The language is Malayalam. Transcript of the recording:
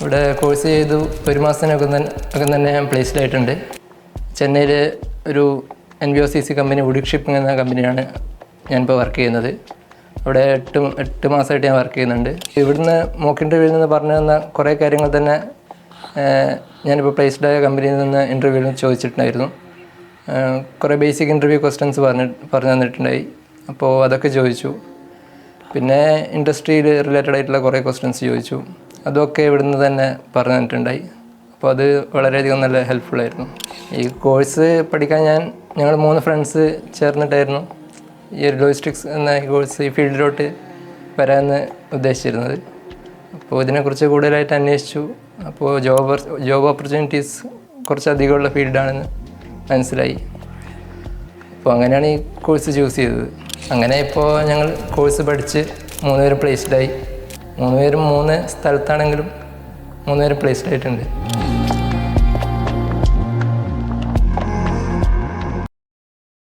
ഇവിടെ കോഴ്സ് ചെയ്തു 1 മാസത്തിനകം തന്നെ ഞാൻ പ്ലേസ്ഡ് ആയിട്ടുണ്ട്. ചെന്നൈയിൽ ഒരു NVOCC കമ്പനി വുഡിക് ഷിപ്പിംഗ് എന്ന കമ്പനിയാണ് ഞാനിപ്പോൾ വർക്ക് ചെയ്യുന്നത്. അവിടെ 8 മാസമായിട്ട് ഞാൻ വർക്ക് ചെയ്യുന്നുണ്ട്. ഇവിടുന്ന് മോക്ക് ഇൻ്റർവ്യൂവിൽ നിന്ന് പറഞ്ഞു തന്ന കുറേ കാര്യങ്ങൾ തന്നെ ഞാനിപ്പോൾ പ്ലേസ്ഡ് ആയ കമ്പനിയിൽ നിന്ന് ഇൻ്റർവ്യൂവിൽ ചോദിച്ചിട്ടുണ്ടായിരുന്നു. കുറേ ബേസിക് ഇൻ്റർവ്യൂ ക്വസ്റ്റ്യൻസ് പറഞ്ഞു തന്നിട്ടുണ്ടായി. അപ്പോൾ അതൊക്കെ ചോദിച്ചു. പിന്നെ ഇൻഡസ്ട്രിയിൽ റിലേറ്റഡ് ആയിട്ടുള്ള കുറേ ക്വസ്റ്റ്യൻസ് ചോദിച്ചു. അതൊക്കെ ഇവിടുന്ന് തന്നെ പറഞ്ഞു തന്നിട്ടുണ്ടായി. അപ്പോൾ അത് വളരെയധികം നല്ല ഹെൽപ്ഫുള്ളായിരുന്നു. ഈ കോഴ്സ് പഠിക്കാൻ ഞങ്ങൾ 3 ഫ്രണ്ട്സ് ചേർന്നിട്ടായിരുന്നു ഈ ഒരു ലോജിസ്റ്റിക്സ് എന്ന ഈ കോഴ്സ് ഈ ഫീൽഡിലോട്ട് വരാമെന്ന് ഉദ്ദേശിച്ചിരുന്നത്. അപ്പോൾ ഇതിനെക്കുറിച്ച് കൂടുതലായിട്ട് അന്വേഷിച്ചു. അപ്പോൾ ജോബ് ഓപ്പർച്യൂണിറ്റീസ് കുറച്ചധികമുള്ള ഫീൽഡാണെന്ന് മനസ്സിലായി. അപ്പോൾ അങ്ങനെയാണ് ഈ കോഴ്സ് ചൂസ് ചെയ്തത്. അങ്ങനെ ഇപ്പോൾ ഞങ്ങൾ കോഴ്സ് പഠിച്ച് 3 പേരും പ്ലേസ്ഡായി. 3 പേരും 3 സ്ഥലത്താണെങ്കിലും 3 പേരും പ്ലേസ്ഡ് ആയിട്ടുണ്ട്.